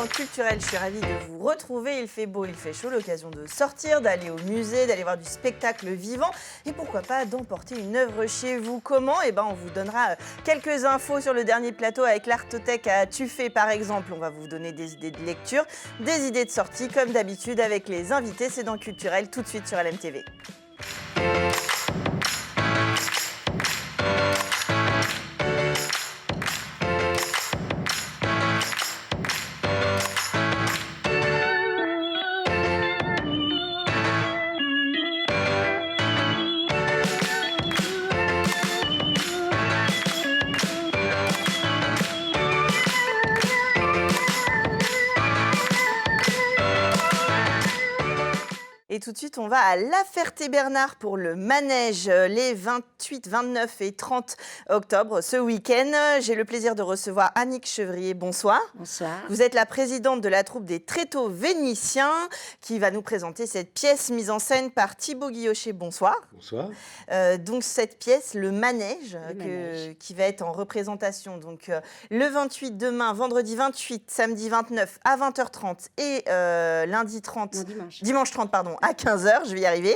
dans Culturel, je suis ravie de vous retrouver. Il fait beau, il fait chaud, l'occasion de sortir, d'aller au musée, d'aller voir du spectacle vivant et pourquoi pas d'emporter une œuvre chez vous. Comment? On vous donnera quelques infos sur le dernier plateau avec l'Artothèque à Tuffet par exemple. On va vous donner des idées de lecture, des idées de sortie comme d'habitude avec les invités. C'est dans Culturel tout de suite sur LMTV. Et tout de suite, on va à La Ferté-Bernard pour le manège les 28, 29 et 30 octobre, ce week-end. J'ai le plaisir de recevoir Annick Chevrier. Bonsoir. Bonsoir. Vous êtes la présidente de la troupe des Tréteaux Vénitiens qui va nous présenter cette pièce mise en scène par Thibaut Guillauchet. Bonsoir. Bonsoir. Donc cette pièce, le manège, qui va être en représentation donc, le 28 demain, vendredi 28, samedi 29 à 20h30 et lundi 30, Non, dimanche 30 pardon, à 15h, je vais y arriver,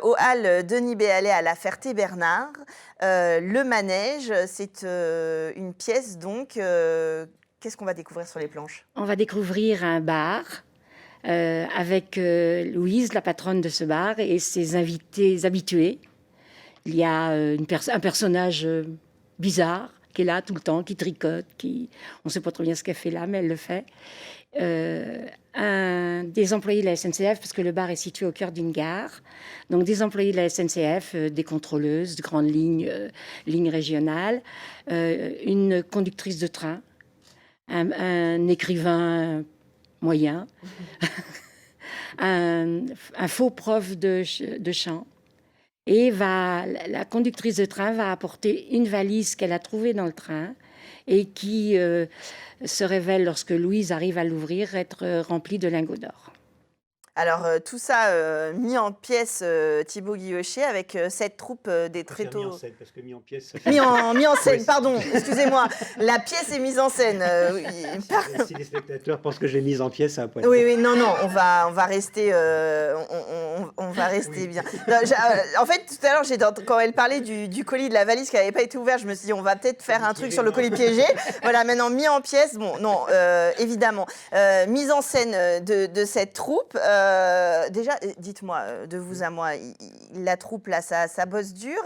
au hall Denis Béalet à La Ferté-Bernard. Le manège, c'est une pièce donc, qu'est-ce qu'on va découvrir sur les planches? On va découvrir un bar avec Louise, la patronne de ce bar, et ses invités habitués. Il y a un personnage bizarre qui est là tout le temps, qui tricote, on ne sait pas trop bien ce qu'elle fait là, mais elle le fait. Des employés de la SNCF, parce que le bar est situé au cœur d'une gare. Donc des employés de la SNCF, des contrôleuses de grandes lignes régionales, une conductrice de train, un écrivain moyen, un faux prof de chant. Et la conductrice de train va apporter une valise qu'elle a trouvée dans le train et qui se révèle, lorsque Louise arrive à l'ouvrir, être remplie de lingots d'or. Alors, tout ça mis en pièces, Thibaut Guillauchet, avec cette troupe des Tréteaux. Mis en scène, parce que mis en pièce, ça Mis en scène, Oui. pardon, excusez-moi. La pièce est mise en scène. Si les spectateurs pensent que j'ai mise en pièce, c'est un point. Oui, non, on va rester, on va rester bien. Non, en fait, tout à l'heure, quand elle parlait du colis de la valise qui n'avait pas été ouvert, je me suis dit, on va peut-être faire un truc sur le colis piégé. Voilà, maintenant, mis en pièces, bon, non, évidemment. Mise en scène de cette troupe. Déjà, dites-moi, de vous à moi, la troupe, là, ça bosse dur,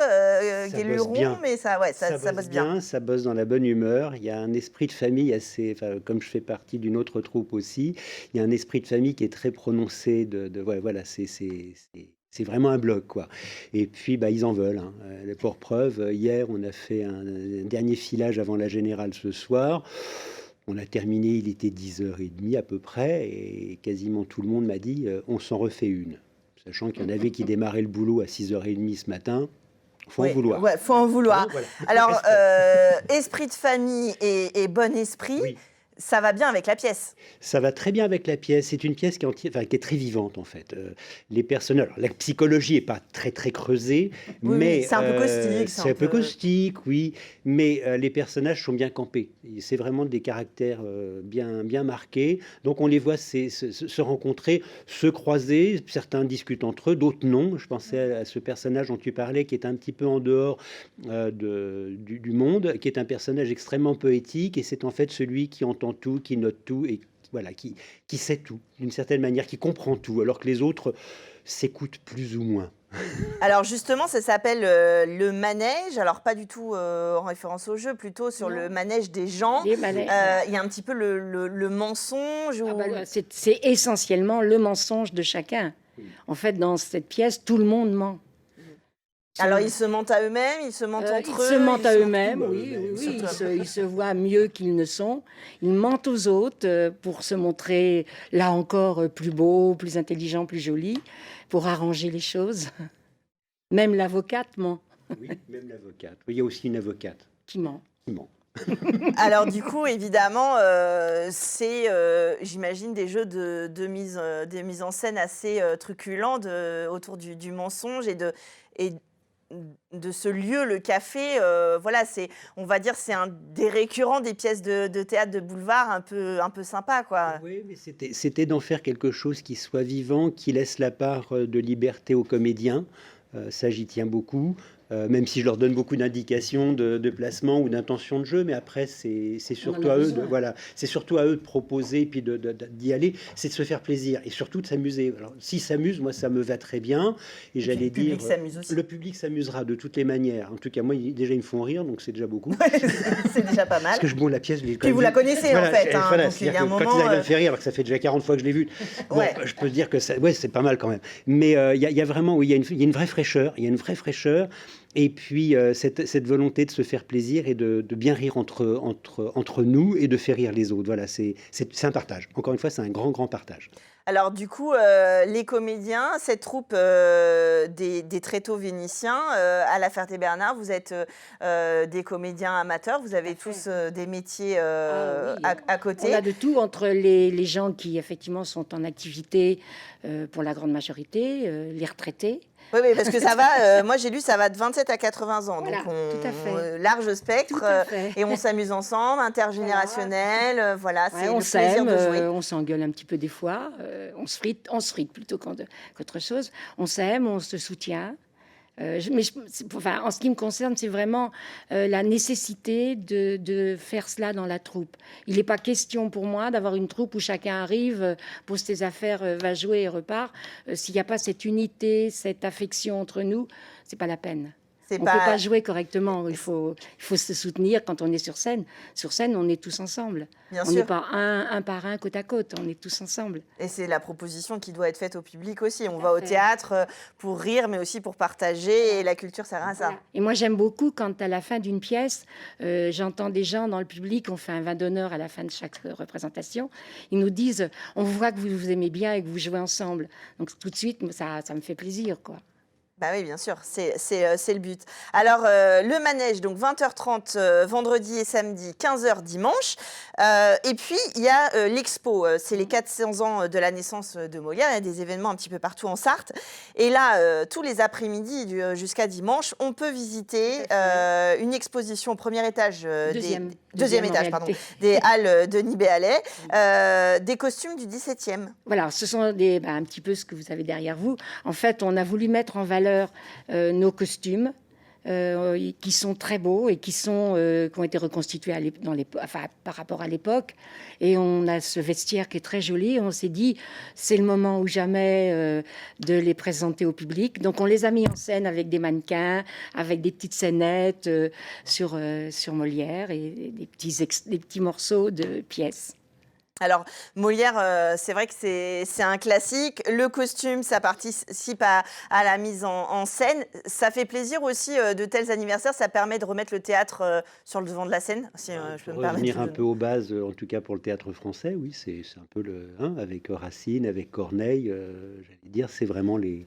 Guéluron, mais ça bosse bien. Ça bosse dans la bonne humeur. Il y a un esprit de famille assez, comme je fais partie d'une autre troupe aussi, il y a un esprit de famille qui est très prononcé. Voilà, c'est vraiment un bloc, quoi. Et puis, ils en veulent. Hein. Pour preuve, hier, on a fait un dernier filage avant la Générale ce soir. On a terminé, il était 10h30 à peu près, et quasiment tout le monde m'a dit on s'en refait une. Sachant qu'il y en avait qui démarraient le boulot à 6h30 ce matin. Faut en vouloir. Ouais, faut en vouloir. Donc, voilà. Alors, esprit de famille et bon esprit, Oui. ça va bien avec la pièce. Ça va très bien avec la pièce. C'est une pièce qui est très vivante, en fait. Les personnages, alors, la psychologie n'est pas très, très creusée, mais c'est un peu caustique. c'est un peu caustique, oui. Mais les personnages sont bien campés. C'est vraiment des caractères bien marqués. Donc, on les voit se rencontrer, se croiser. Certains discutent entre eux, d'autres non. Je pensais à ce personnage dont tu parlais, qui est un petit peu en dehors du monde, qui est un personnage extrêmement poétique. Et c'est en fait celui qui entend tout, qui note tout et voilà, qui sait tout d'une certaine manière, qui comprend tout, alors que les autres s'écoutent plus ou moins. Alors justement, ça s'appelle le manège. Alors pas du tout en référence au jeu, plutôt sur le manège des gens. Il y a un petit peu le mensonge. C'est essentiellement le mensonge de chacun. En fait, dans cette pièce, tout le monde ment. Alors ils se mentent à eux-mêmes, ils se mentent entre eux. Ils se mentent à eux-mêmes, oui. Ils se voient mieux qu'ils ne sont. Ils mentent aux autres pour se montrer, là encore, plus beau, plus intelligent, plus joli, pour arranger les choses. Même l'avocate ment. Oui, même l'avocate. Oui, il y a aussi une avocate. Qui ment. Alors du coup, évidemment, c'est, j'imagine, des jeux de mise en scène assez truculents autour du mensonge et de ce lieu, le café, voilà, on va dire, c'est un des récurrents des pièces de théâtre de boulevard un peu sympa, quoi. Oui, mais c'était d'en faire quelque chose qui soit vivant, qui laisse la part de liberté aux comédiens. Ça, j'y tiens beaucoup. Même si je leur donne beaucoup d'indications de placement ou d'intention de jeu, mais après c'est surtout à eux c'est surtout à eux de proposer et puis d'y aller, c'est de se faire plaisir et surtout de s'amuser. Alors s'ils s'amusent, moi ça me va très bien et j'allais dire Le public s'amuse aussi. Le public s'amusera de toutes les manières. En tout cas moi déjà ils me font rire donc c'est déjà beaucoup. C'est déjà pas mal. Parce que la pièce, Puis vous la connaissez en fait. Voilà, donc il y a un quand moment. ils arrivent à me faire rire, alors que ça fait déjà 40 fois que je l'ai vu, bon, je peux dire que c'est pas mal quand même. Mais il y a vraiment, oui, il y a une vraie fraîcheur, Et puis cette volonté de se faire plaisir et de bien rire entre nous et de faire rire les autres. Voilà, c'est un partage. Encore une fois, c'est un grand partage. Alors du coup, les comédiens, cette troupe des Tréteaux Vénitiens, à la Ferté-Bernard, vous êtes des comédiens amateurs, vous avez tous des métiers à côté. On a de tout entre les gens qui effectivement sont en activité pour la grande majorité, les retraités. Oui, parce que ça va, moi j'ai lu, ça va de 27 à 80 ans. Voilà, donc tout à fait. Large spectre, Tout à fait. et on s'amuse ensemble, intergénérationnel, voilà, c'est on le plaisir de jouer. on s'engueule un petit peu des fois, on se frite plutôt qu'autre chose. On s'aime, on se soutient. En ce qui me concerne, c'est vraiment la nécessité de faire cela dans la troupe. Il n'est pas question pour moi d'avoir une troupe où chacun arrive, pose ses affaires, va jouer et repart. S'il n'y a pas cette unité, cette affection entre nous, c'est pas la peine. On ne peut pas jouer correctement. Il faut se soutenir quand on est sur scène. Sur scène, on est tous ensemble. On n'est pas un par un, côte à côte. On est tous ensemble. Et c'est la proposition qui doit être faite au public aussi. On va au théâtre pour rire, mais aussi pour partager. Et la culture sert à ça. Et moi, j'aime beaucoup quand, à la fin d'une pièce, j'entends des gens dans le public, on fait un vin d'honneur à la fin de chaque représentation. Ils nous disent, on voit que vous vous aimez bien et que vous jouez ensemble. Donc tout de suite, ça me fait plaisir, quoi. Bah oui, bien sûr, c'est le but. Alors, le manège, donc 20h30 vendredi et samedi, 15h dimanche. Et puis, il y a l'expo, c'est les 400 ans de la naissance de Molière. Il y a des événements un petit peu partout en Sarthe. Et là, tous les après-midi jusqu'à dimanche, on peut visiter une exposition au premier étage, deuxième étage, des Halles Denis Béalet, des costumes du 17e. Voilà, ce sont un petit peu ce que vous avez derrière vous. En fait, on a voulu mettre en valeur nos costumes qui sont très beaux et qui ont été reconstitués par rapport à l'époque. Et on a ce vestiaire qui est très joli. On s'est dit, c'est le moment ou jamais de les présenter au public. Donc, on les a mis en scène avec des mannequins, avec des petites scénettes sur Molière et des petits morceaux de pièces. Alors, Molière, c'est vrai que c'est un classique. Le costume, ça participe à la mise en scène. Ça fait plaisir aussi de tels anniversaires. Ça permet de remettre le théâtre sur le devant de la scène. Si je peux me permettre. Revenir un peu aux bases, en tout cas pour le théâtre français, oui, c'est un peu avec Racine, avec Corneille, j'allais dire, c'est vraiment les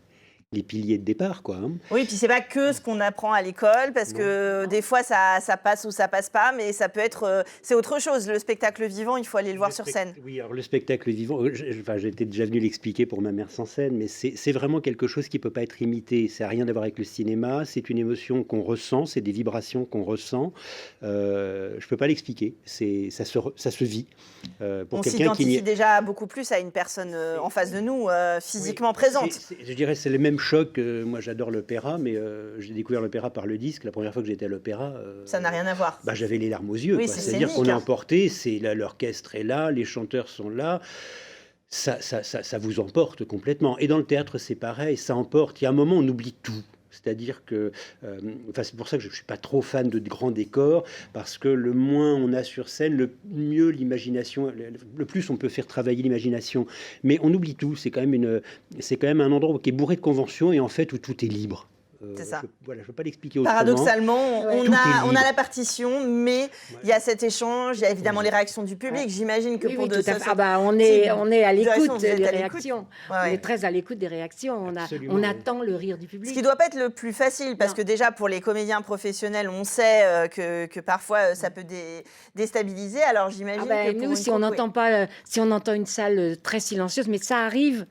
piliers de départ, quoi. Oui, puis c'est pas que ce qu'on apprend à l'école, parce que des fois ça passe ou ça passe pas, mais ça peut être, c'est autre chose. Le spectacle vivant, il faut aller le voir sur scène. Oui, alors le spectacle vivant, j'étais déjà venu l'expliquer pour ma mère sans scène, mais c'est vraiment quelque chose qui peut pas être imité. Ça n'a rien à voir avec le cinéma. C'est une émotion qu'on ressent, c'est des vibrations qu'on ressent. Je peux pas l'expliquer. Ça se vit. On s'identifie déjà beaucoup plus à une personne en face de nous, physiquement présente. Je dirais c'est le même choc. Moi, j'adore l'opéra, mais j'ai découvert l'opéra par le disque. La première fois que j'étais à l'opéra, ça n'a rien à voir. J'avais les larmes aux yeux. Oui, c'est-à-dire qu'on est emporté. L'orchestre est là, les chanteurs sont là. Ça vous emporte complètement. Et dans le théâtre, c'est pareil. Ça emporte. Il y a un moment, on oublie tout. C'est-à-dire que, c'est pour ça que je ne suis pas trop fan de grands décors, parce que le moins on a sur scène, le mieux l'imagination, le plus on peut faire travailler l'imagination. Mais on oublie tout, c'est quand même un endroit qui est bourré de conventions et en fait où tout est libre. C'est ça. Je ne peux pas l'expliquer autrement. Paradoxalement, on a la partition, mais il y a cet échange, il y a évidemment les réactions du public. J'imagine que pour tout à fait. On est à l'écoute des réactions. On est très à l'écoute des réactions. On attend le rire du public. Ce qui ne doit pas être le plus facile, parce que déjà, pour les comédiens professionnels, on sait que parfois, ça peut déstabiliser. Alors, j'imagine que nous, si on entend une salle très silencieuse, mais ça arrive...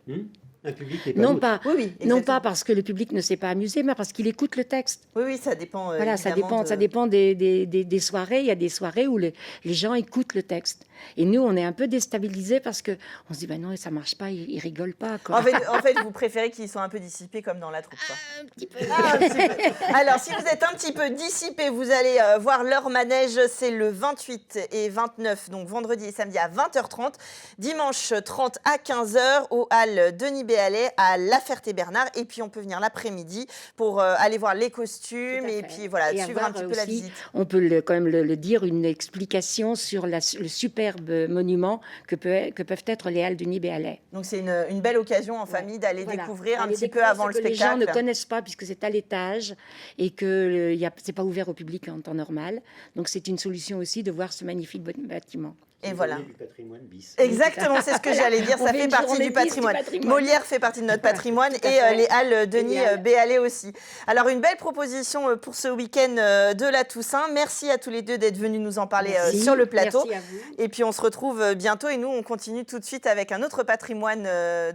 Un public n'est pas Non neutre. pas, Oui, oui, non exactement. pas parce que le public ne s'est pas amusé, mais parce qu'il écoute le texte. Oui, oui, ça dépend. Voilà, ça évidemment dépend, ça dépend des soirées. Il y a des soirées où les gens écoutent le texte. Et nous, on est un peu déstabilisés parce qu'on se dit, ben non, ça marche pas, ils rigolent pas. Quoi. En fait, vous préférez qu'ils soient un peu dissipés comme dans la troupe. Quoi. Un petit peu. Ah, un petit peu. Alors, si vous êtes un petit peu dissipé, vous allez voir leur manège. C'est le 28 et 29, donc vendredi et samedi à 20h30. Dimanche 30 à 15h au hall Denis Béalet à La Ferté-Bernard. Et puis, on peut venir l'après-midi pour aller voir les costumes et puis voilà, Et suivre un avoir petit peu la aussi, visite. on peut quand même le dire, une explication sur le superbe monument que peuvent être les halles Denis Béalet. Donc, c'est une belle occasion en famille d'aller Voilà. découvrir un Aller petit peu découvrir avant ce le que spectacle. les gens ne connaissent pas puisque c'est à l'étage et que c'est pas ouvert au public en temps normal. Donc c'est une solution aussi de voir ce magnifique bâtiment. Et voilà. Du patrimoine bis. Exactement, c'est ce que j'allais dire. On Ça fait fait une partie journée du bis du patrimoine. patrimoine. Molière fait partie de notre patrimoine Tout à et fait. les halles Denis Génial. Béalet aussi. Alors, une belle proposition pour ce week-end de la Toussaint. Merci à tous les deux d'être venus nous en parler Merci. sur le plateau. Merci à vous. Et puis, on se retrouve bientôt et nous, on continue tout de suite avec un autre patrimoine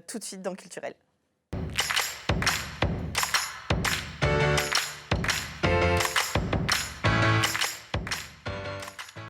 tout de suite dans Culturel.